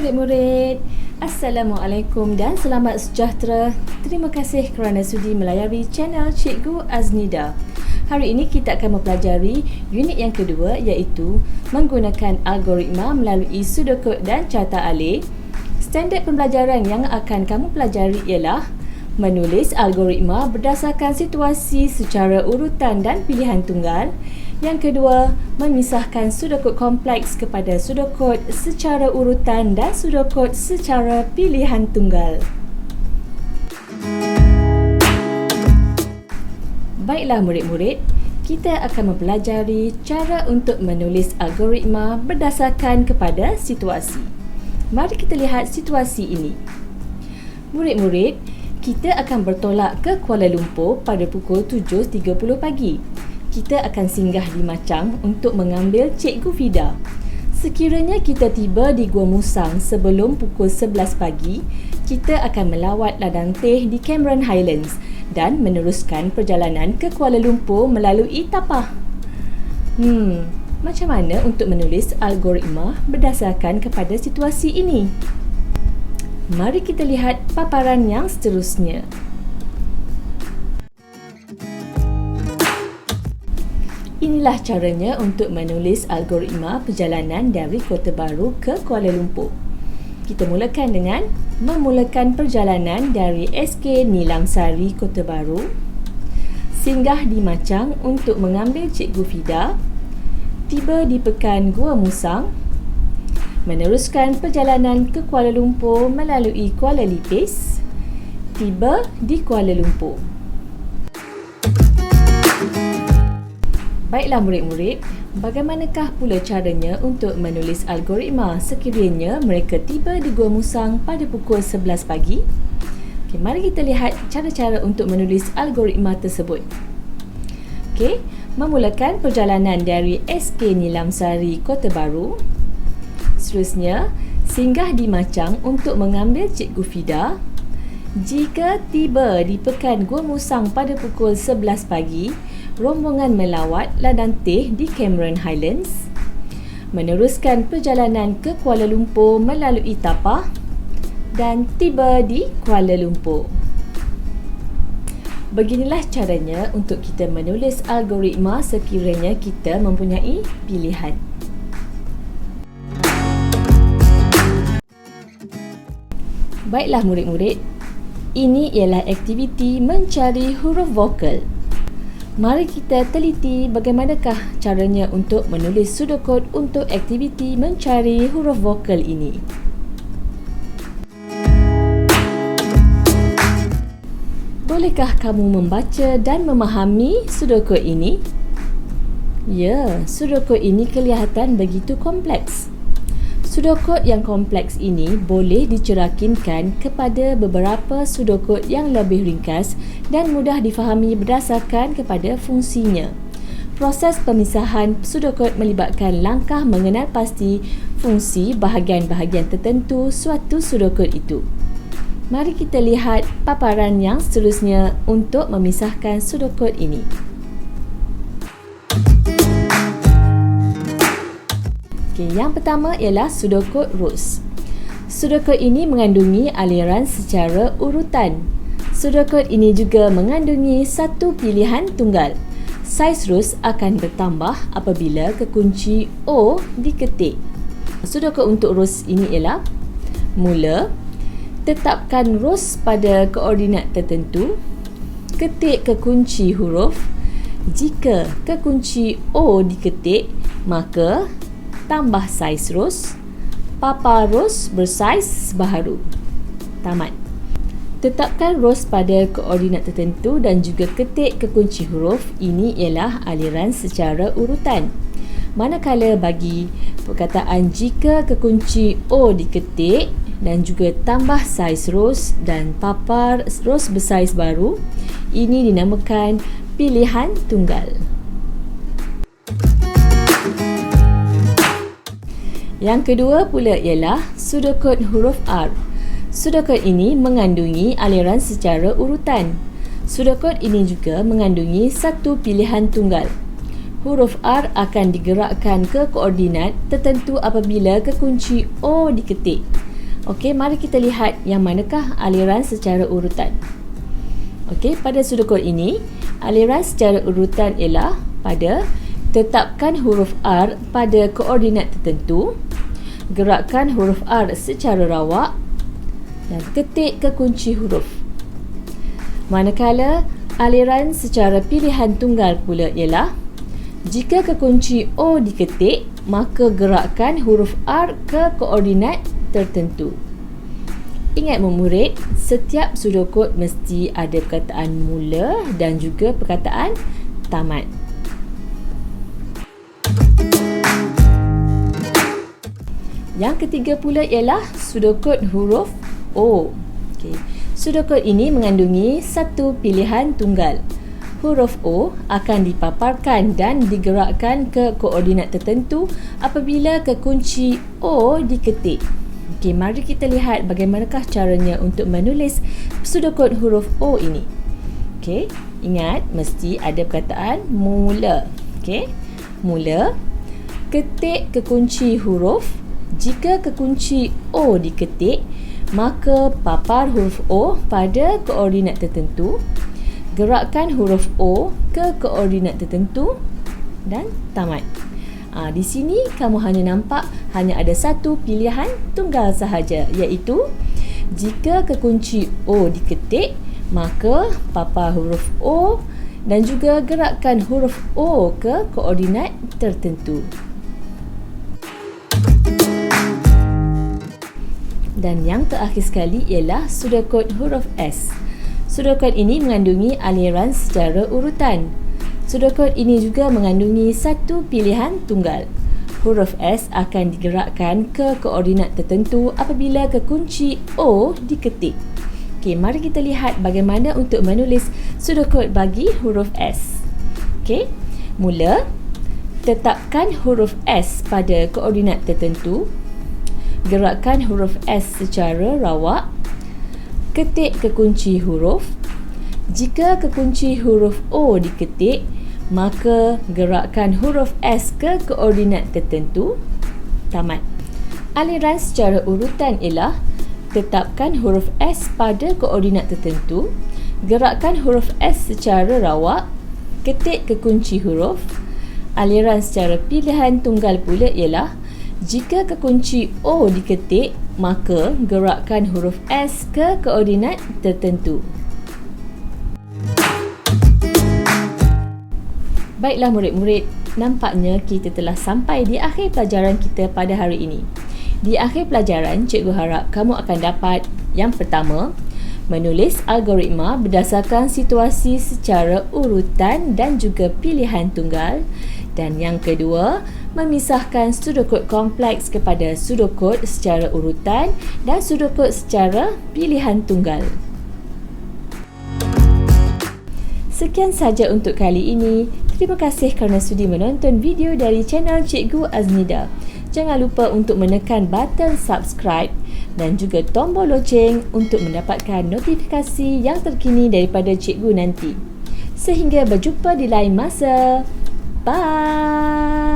murid-murid, Assalamualaikum dan selamat sejahtera. Terima kasih kerana sudi melayari channel Cikgu Aznida. Hari ini kita akan mempelajari unit yang kedua, iaitu menggunakan algoritma melalui pseudocode dan carta alih. Standard pembelajaran yang akan kamu pelajari ialah menulis algoritma berdasarkan situasi secara urutan dan pilihan tunggal. Yang kedua, memisahkan pseudocode kompleks kepada pseudocode secara urutan dan pseudocode secara pilihan tunggal. Baiklah murid-murid, kita akan mempelajari cara untuk menulis algoritma berdasarkan kepada situasi. Mari kita lihat situasi ini. Murid-murid, kita akan bertolak ke Kuala Lumpur pada pukul 7.30 pagi. Kita akan singgah di Machang untuk mengambil Cikgu Fida. Sekiranya kita tiba di Gua Musang sebelum pukul 11 pagi, kita akan melawat ladang teh di Cameron Highlands dan meneruskan perjalanan ke Kuala Lumpur melalui Tapah. Macam mana untuk menulis algoritma berdasarkan kepada situasi ini? Mari kita lihat paparan yang seterusnya. Inilah caranya untuk menulis algoritma perjalanan dari Kota Baru ke Kuala Lumpur. Kita mulakan dengan memulakan perjalanan dari SK Nilam Sari Kota Baru, singgah di Machang untuk mengambil Cikgu Fida, tiba di Pekan Gua Musang, meneruskan perjalanan ke Kuala Lumpur melalui Kuala Lipis, tiba di Kuala Lumpur. Baiklah murid-murid, bagaimanakah pula caranya untuk menulis algoritma sekiranya mereka tiba di Gua Musang pada pukul 11 pagi? Mari kita lihat cara-cara untuk menulis algoritma tersebut. Memulakan perjalanan dari SK Nilam Sari Kota Baru. Seterusnya, singgah di Machang untuk mengambil Cikgu Fida. Jika tiba di Pekan Gua Musang pada pukul 11 pagi, rombongan melawat ladang teh di Cameron Highlands, meneruskan perjalanan ke Kuala Lumpur melalui Tapah dan tiba di Kuala Lumpur. Beginilah caranya untuk kita menulis algoritma sekiranya kita mempunyai pilihan. Baiklah murid-murid, ini ialah aktiviti mencari huruf vokal. Mari kita teliti bagaimanakah caranya untuk menulis pseudocode untuk aktiviti mencari huruf vokal ini. Bolehkah kamu membaca dan memahami pseudocode ini? Ya, pseudocode ini kelihatan begitu kompleks. Pseudocode yang kompleks ini boleh dicerakinkan kepada beberapa pseudocode yang lebih ringkas dan mudah difahami berdasarkan kepada fungsinya. Proses pemisahan pseudocode melibatkan langkah mengenal pasti fungsi bahagian-bahagian tertentu suatu pseudocode itu. Mari kita lihat paparan yang seterusnya untuk memisahkan pseudocode ini. Yang pertama ialah pseudocode rows. Pseudocode ini mengandungi aliran secara urutan. Pseudocode ini juga mengandungi satu pilihan tunggal. Saiz rows akan bertambah apabila kekunci O diketik. Pseudocode untuk rows ini ialah: mula, tetapkan rows pada koordinat tertentu, ketik kekunci huruf. Jika kekunci O diketik, maka tambah saiz rows, papar rows bersaiz baharu. Tamat. Tetapkan rows pada koordinat tertentu dan juga ketik kekunci huruf. Ini ialah aliran secara urutan. Manakala bagi perkataan jika kekunci O diketik dan juga tambah saiz rows dan papar rows bersaiz baru, ini dinamakan pilihan tunggal. Yang kedua pula ialah pseudocode huruf R. Pseudocode ini mengandungi aliran secara urutan. Pseudocode ini juga mengandungi satu pilihan tunggal. huruf R akan digerakkan ke koordinat tertentu apabila kekunci O diketik. Okey, mari kita lihat yang manakah aliran secara urutan. Okey, pada sudokod ini, aliran secara urutan ialah pada tetapkan huruf R pada koordinat tertentu, gerakkan huruf R secara rawak dan ketik kekunci huruf. Manakala aliran secara pilihan tunggal pula ialah jika kekunci O diketik, maka gerakkan huruf R ke koordinat tertentu. Ingat murid, setiap sudokod mesti ada perkataan mula dan juga perkataan tamat. Yang ketiga pula ialah sudokod huruf O. Okey. Sudokod ini mengandungi satu pilihan tunggal. Huruf O akan dipaparkan dan digerakkan ke koordinat tertentu apabila kekunci O diketik. Okey, mari kita lihat bagaimanakah caranya untuk menulis sudokod huruf O ini. Okey, ingat mesti ada perkataan mula. Okey, mula, ketik kekunci huruf. Jika kekunci O diketik, maka papar huruf O pada koordinat tertentu, gerakkan huruf O ke koordinat tertentu dan tamat. Di sini kamu hanya nampak hanya ada satu pilihan tunggal sahaja, iaitu jika kekunci O diketik, maka papar huruf O dan juga gerakkan huruf O ke koordinat tertentu. Dan yang terakhir sekali ialah sudokod huruf S. Sudokod ini mengandungi aliran secara urutan. Sudokod ini juga mengandungi satu pilihan tunggal. Huruf S akan digerakkan ke koordinat tertentu apabila kekunci O diketik. Okey, mari kita lihat bagaimana untuk menulis sudokod bagi huruf S. Okey, mula, tetapkan huruf S pada koordinat tertentu. Gerakkan huruf S secara rawak. Ketik kekunci huruf. Jika kekunci huruf O diketik, maka gerakkan huruf S ke koordinat tertentu. Tamat. Aliran secara urutan ialah tetapkan huruf S pada koordinat tertentu, gerakkan huruf S secara rawak, ketik kekunci huruf. Aliran secara pilihan tunggal pula ialah jika kekunci O diketik, maka gerakkan huruf S ke koordinat tertentu. Baiklah murid-murid, nampaknya kita telah sampai di akhir pelajaran kita pada hari ini. Di akhir pelajaran, cikgu harap kamu akan dapat yang pertama, menulis algoritma berdasarkan situasi secara urutan dan juga pilihan tunggal. Dan yang kedua, memisahkan sudokod kompleks kepada sudokod secara urutan dan sudokod secara pilihan tunggal. Sekian sahaja untuk kali ini. Terima kasih kerana sudi menonton video dari channel Cikgu Aznida. Jangan lupa untuk menekan button subscribe dan juga tombol loceng untuk mendapatkan notifikasi yang terkini daripada cikgu nanti. Sehingga berjumpa di lain masa. Bye!